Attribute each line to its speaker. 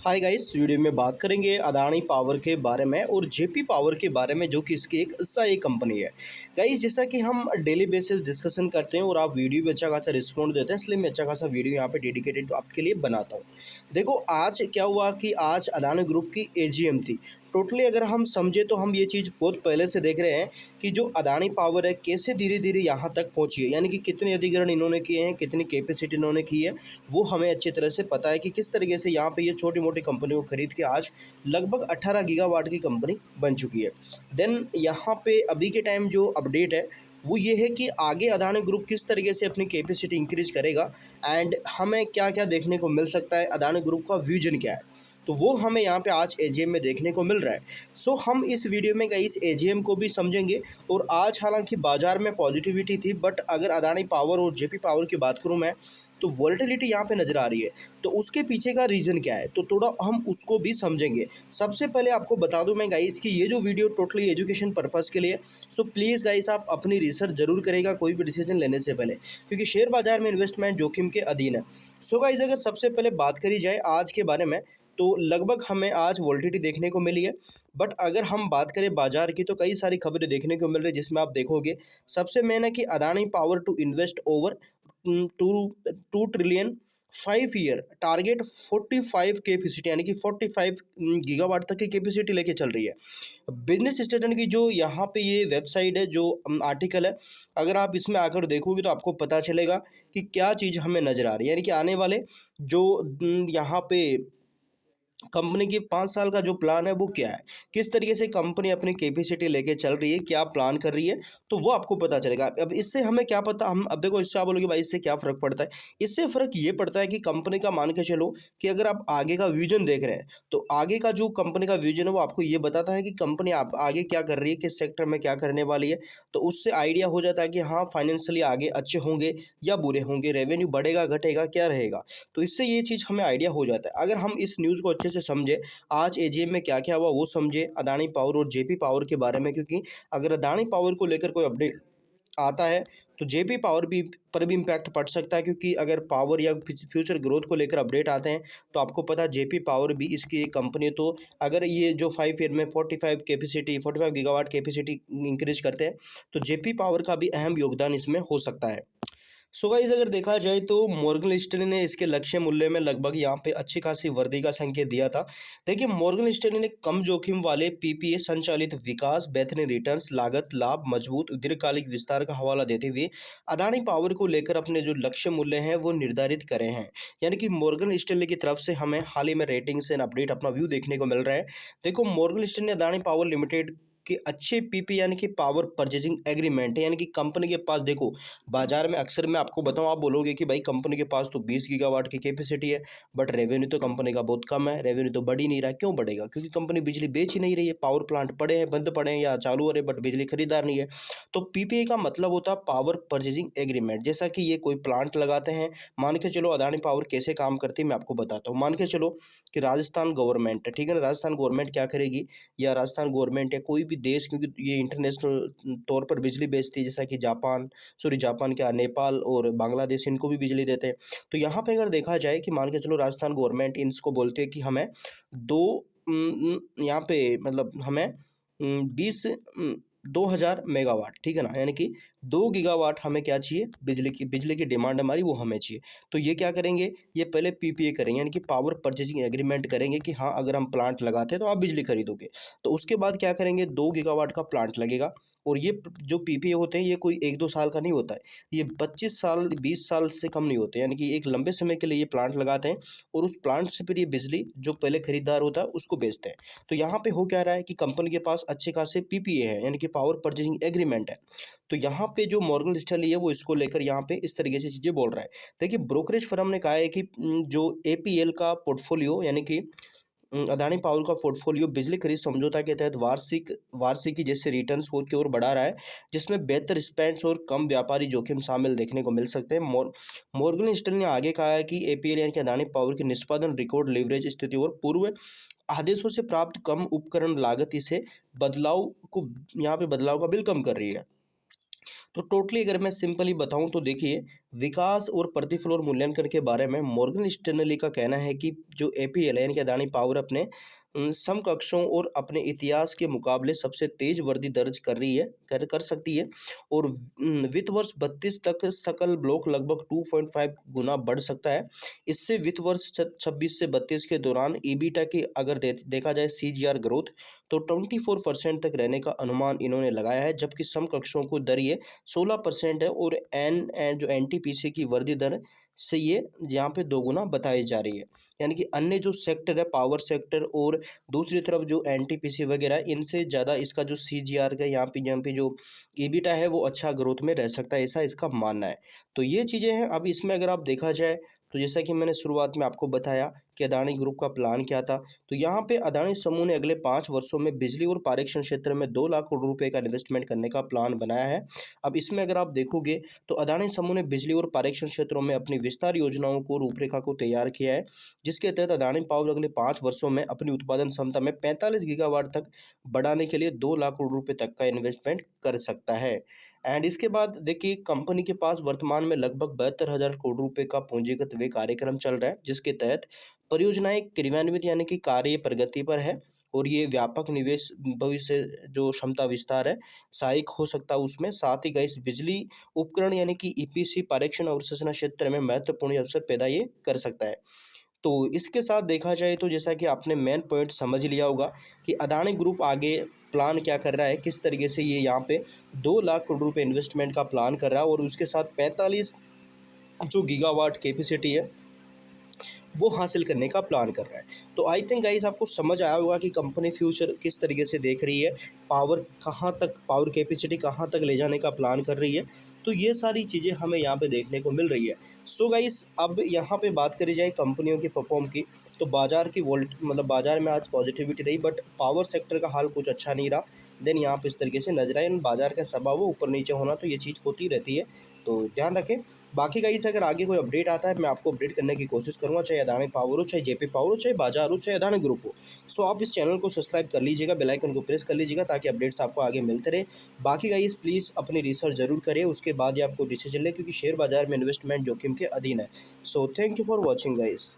Speaker 1: Hi guys, video में बात करेंगे अदानी पावर के बारे में और जेपी पावर के बारे में, जो कि इसकी एक SI कंपनी है। गाइस, जैसा कि हम डेली बेसिस डिस्कशन करते हैं और आप वीडियो में अच्छा खासा रिस्पॉन्ड देते हैं, इसलिए मैं अच्छा खासा वीडियो यहाँ पे डेडिकेटेड आपके लिए बनाता हूँ। देखो, आज क्या हुआ कि आज अदानी ग्रुप की AGM थी। टोटली अगर हम समझे तो हम ये चीज़ बहुत पहले से देख रहे हैं कि जो अदानी पावर है कैसे धीरे धीरे यहाँ तक पहुँची है, यानी कि कितने अधिग्रहण इन्होंने किए हैं, कितनी कैपेसिटी इन्होंने की है, वो हमें अच्छी तरह से पता है कि किस तरीके से यहाँ पे ये छोटी मोटी कंपनियों को खरीद के आज लगभग 18 गीगावाट की कंपनी बन चुकी है। देन यहाँ पे अभी के टाइम जो अपडेट है वो ये है कि आगे अदानी ग्रुप किस तरीके से अपनी कैपेसिटी इंक्रीज करेगा एंड हमें क्या क्या देखने को मिल सकता है, अदानी ग्रुप का विजन क्या है, तो वो हमें यहाँ पे आज AGM में देखने को मिल रहा है। सो हम इस वीडियो में इस AGM को भी समझेंगे। और आज हालांकि बाजार में पॉजिटिविटी थी, बट अगर अदानी पावर और जेपी पावर की बात करूँ मैं, तो वोलेटिलिटी यहाँ पे नज़र आ रही है। तो उसके पीछे का रीज़न क्या है, तो थोड़ा हम उसको भी समझेंगे। सबसे पहले आपको बता दूं मैं गाइस कि ये जो वीडियो टोटली एजुकेशन पर्पज़ के लिए, सो प्लीज़ गाइस आप अपनी रिसर्च जरूर करेगा कोई भी डिसीजन लेने से पहले, क्योंकि शेयर बाजार में इन्वेस्टमेंट जोखिम के अधीन है। सो गाइस, अगर सबसे पहले बात करी जाए आज के बारे में, तो लगभग हमें आज वोलेटिलिटी देखने को मिली है। बट अगर हम बात करें बाजार की, तो कई सारी खबरें देखने को मिल रही है, जिसमें आप देखोगे सबसे मेन है कि Adani power to invest over 2 trillion 5 year target 45 capacity, यानी कि 45 गीगावाट तक की कैपेसिटी लेके चल रही है। बिजनेस स्टैंडर्ड की जो यहाँ पे ये वेबसाइट है, जो आर्टिकल है, अगर आप इसमें आकर देखोगे तो आपको पता चलेगा कि क्या चीज़ हमें नज़र आ रही है, यानी कि आने वाले जो यहाँ पे कंपनी की 5 साल का जो प्लान है वो क्या है, किस तरीके से कंपनी अपनी कैपेसिटी लेके चल रही है, क्या प्लान कर रही है, तो वो आपको पता चलेगा। अब इससे हमें क्या पता, हम अब देखो इससे आप बोलोगे भाई इससे क्या फ़र्क पड़ता है। इससे फ़र्क ये पड़ता है कि कंपनी का मान के चलो कि अगर आप आगे का विजन देख रहे हैं, तो आगे का जो कंपनी का विजन है वो आपको ये बताता है कि कंपनी आप आगे क्या कर रही है, किस सेक्टर में क्या करने वाली है। तो उससे आइडिया हो जाता है कि हाँ, फाइनेंशियली आगे अच्छे होंगे या बुरे होंगे, रेवेन्यू बढ़ेगा घटेगा क्या रहेगा। तो इससे ये चीज़ हमें आइडिया हो जाता है। अगर हम इस न्यूज़ को अच्छे से समझे, आज AGM में क्या क्या हुआ वो समझे, अदानी पावर और जेपी पावर के बारे में, क्योंकि अगर अदानी पावर को लेकर कोई अपडेट आता है तो जेपी पावर भी पर भी इम्पैक्ट पड़ सकता है, क्योंकि अगर पावर या फ्यूचर ग्रोथ को लेकर अपडेट आते हैं तो आपको पता है जेपी पावर भी इसकी एक कंपनी है। तो अगर ये जो 5 ईयर में 45 गीगावाट कैपेसिटी इंक्रीज करते हैं, तो जेपी पावर का भी अहम योगदान इसमें हो सकता है। सो गाइस, अगर देखा जाए तो मॉर्गन स्टैनली ने इसके लक्ष्य मूल्य में लगभग यहाँ पे अच्छी खासी वृद्धि का संकेत दिया था। देखिए, मॉर्गन स्टैनली ने कम जोखिम वाले PPA संचालित विकास, बेहतरीन रिटर्न्स, लागत लाभ, मजबूत दीर्घकालिक विस्तार का हवाला देते हुए अदानी पावर को लेकर अपने जो लक्ष्य मूल्य हैं वो निर्धारित करे हैं। यानी कि मॉर्गन स्टैनली की तरफ से हमें हाल ही में रेटिंग्स एंड अपडेट अपना व्यू देखने को मिल रहा है। देखो, Morgan Stanley Adani power limited के अच्छे PP यानी कि पावर परचेजिंग एग्रीमेंट है, यानी कि कंपनी के पास देखो, बाजार में अक्सर मैं आपको बताऊं, आप बोलोगे कि भाई कंपनी के पास तो 20 गीगावाट की कैपेसिटी है, बट रेवेन्यू तो कंपनी का बहुत कम है, रेवेन्यू तो बढ़ ही नहीं रहा। क्यों बढ़ेगा? क्योंकि कंपनी बिजली बेच ही नहीं रही है, पावर प्लांट पड़े हैं, बंद पड़े हैं या चालू हो रहे, बट बिजली खरीदार नहीं है। तो PPA का मतलब होता है पावर परचेजिंग एग्रीमेंट। जैसा कि ये कोई प्लांट लगाते हैं, मान के चलो अदानी पावर कैसे काम करती है मैं आपको बताता हूँ। मान के चलो कि राजस्थान गवर्नमेंट है, ठीक है ना, राजस्थान गवर्नमेंट क्या करेगी, या राजस्थान गवर्नमेंट या कोई भी देश, क्योंकि ये इंटरनेशनल तौर पर बिजली बेचती है, जैसा कि जापान क्या, नेपाल और बांग्लादेश इनको भी बिजली देते हैं। तो यहाँ पे अगर देखा जाए कि मान के चलो राजस्थान गवर्नमेंट इनको बोलती है कि हमें दो यहाँ पे मतलब हमें 2000 मेगावाट, ठीक है ना, यानी कि 2 गीगावाट हमें क्या चाहिए, बिजली की डिमांड हमारी वो हमें चाहिए। तो ये क्या करेंगे, ये पहले PPA करेंगे, यानी कि पावर परचेजिंग एग्रीमेंट करेंगे कि हाँ, अगर हम प्लांट लगाते हैं तो आप बिजली खरीदोगे। तो उसके बाद क्या करेंगे, 2 गीगावाट का प्लांट लगेगा। और ये जो PPA होते हैं ये कोई 1-2 साल का नहीं होता है, ये 25 साल 20 साल से कम नहीं होते, यानी कि एक लंबे समय के लिए ये प्लांट लगाते हैं और उस प्लांट से फिर ये बिजली जो पहले खरीदार होता है उसको बेचते हैं। तो यहाँ पे हो क्या रहा है कि कंपनी के पास अच्छे खासे PPA है, यानी कि पावर परचेजिंग एग्रीमेंट है। तो यहाँ पे जो मॉर्गन स्टैनली है वो इसको लेकर यहाँ पे इस तरीके से चीज़ें बोल रहा है। देखिए, ब्रोकरेज फर्म ने कहा है कि जो APL का पोर्टफोलियो, यानी कि अदानी पावर का पोर्टफोलियो बिजली खरीद समझौता के तहत वार्षिकी जैसे रिटर्न्स को की ओर बढ़ा रहा है, जिसमें बेहतर स्पेंड्स और कम व्यापारी जोखिम शामिल देखने को मिल सकते हैं। मॉर्गन स्टैनली ने आगे कहा है कि APL यानी कि अदानी पावर की निष्पादन रिकॉर्ड लीवरेज स्थिति और पूर्व आदेशों से प्राप्त कम उपकरण लागत इसे बदलाव को यहाँ पे बदलाव का बिल कम कर रही है। तो टोटली अगर मैं सिंपली बताऊं तो देखिए, विकास और प्रतिफल और मूल्यांकन के बारे में मॉर्गन स्टैनली का कहना है कि जो एपीएल यानी कि अदानी पावर अपने समकक्षों और अपने इतिहास के मुकाबले सबसे तेज वृद्धि दर्ज कर रही है कर सकती है और वित्त वर्ष 32 तक सकल ब्लॉक लगभग 2.5 गुना बढ़ सकता है। इससे वित्त वर्ष 26 से 32 के दौरान ईबीटा की अगर देखा जाए सीजीआर ग्रोथ तो 24% तक रहने का अनुमान इन्होंने लगाया है, जबकि समकक्षों को दर ये 16% है और जो एनटीपीसी की वृद्धि दर से ये यहाँ पे दोगुना बताई जा रही है। यानी कि अन्य जो सेक्टर है पावर सेक्टर और दूसरी तरफ जो एनटीपीसी वगैरह इनसे ज़्यादा इसका जो सीजीआर का यहाँ पे जो ईबिटा है वो अच्छा ग्रोथ में रह सकता है, ऐसा इसका मानना है। तो ये चीज़ें हैं। अब इसमें अगर आप देखा जाए तो जैसा कि मैंने शुरुआत में आपको बताया कि अदानी ग्रुप का प्लान क्या था, तो यहाँ पे अदानी समूह ने अगले 5 वर्षों में बिजली और पारेषण क्षेत्र में 2 लाख करोड़ रुपए का इन्वेस्टमेंट करने का प्लान बनाया है। अब इसमें अगर आप देखोगे तो अदानी समूह ने बिजली और पारेषण क्षेत्रों में अपनी विस्तार योजनाओं को रूपरेखा को तैयार किया है, जिसके तहत अदानी पावर अगले 5 वर्षों में अपनी उत्पादन क्षमता में 45 गीगावाट तक बढ़ाने के लिए 2 लाख करोड़ रुपए तक का इन्वेस्टमेंट कर सकता है। एंड इसके बाद देखिए कंपनी के पास वर्तमान में लगभग 72,000 करोड़ रुपए का पूंजीगत व्यय कार्यक्रम चल रहा है, जिसके तहत परियोजनाएं क्रियान्वित यानी कि कार्य प्रगति पर है और ये व्यापक निवेश भविष्य जो क्षमता विस्तार है सहायक हो सकता है उसमें। साथ ही गैस बिजली उपकरण यानी कि ईपीसी पारेषण अवशोषण क्षेत्र में महत्वपूर्ण अवसर पैदा ये कर सकता है। तो इसके साथ देखा जाए तो जैसा कि आपने मेन पॉइंट समझ लिया होगा कि अदानी ग्रुप आगे प्लान क्या कर रहा है, किस तरीके से ये यहाँ पे 2 लाख करोड़ रुपए इन्वेस्टमेंट का प्लान कर रहा है और उसके साथ 45 जो गीगावाट कैपेसिटी है वो हासिल करने का प्लान कर रहा है। तो आई थिंक गाइस आपको समझ आया होगा कि कंपनी फ्यूचर किस तरीके से देख रही है, पावर कैपेसिटी कहाँ तक ले जाने का प्लान कर रही है। तो ये सारी चीज़ें हमें यहाँ पे देखने को मिल रही है। सो गाइस अब यहाँ पे बात करी जाए कंपनियों की परफॉर्म की, तो बाजार की वोल्ट मतलब बाजार में आज पॉजिटिविटी रही, बट पावर सेक्टर का हाल कुछ अच्छा नहीं रहा। देन यहाँ पे इस तरीके से नजर आए बाजार का स्वभाव वो ऊपर नीचे होना, तो ये चीज़ होती रहती है, तो ध्यान रखें। बाकी गाइस अगर आगे कोई अपडेट आता है मैं आपको अपडेट करने की कोशिश करूँगा, चाहे अदानी पावर हो, चाहे जेपी पावर हो, चाहे बाजार हो, चाहे अदानी ग्रुप हो। सो आप इस चैनल को सब्सक्राइब कर लीजिएगा, बेल आइकन को प्रेस कर लीजिएगा ताकि अपडेट्स आपको आगे मिलते रहे। बाकी गाइस प्लीज़ अपनी रिसर्च जरूर करें, उसके बाद ही आपको डिसीजन लें, क्योंकि शेयर बाजार में इन्वेस्टमेंट जोखिम के अधीन है। So thank you for watching guys.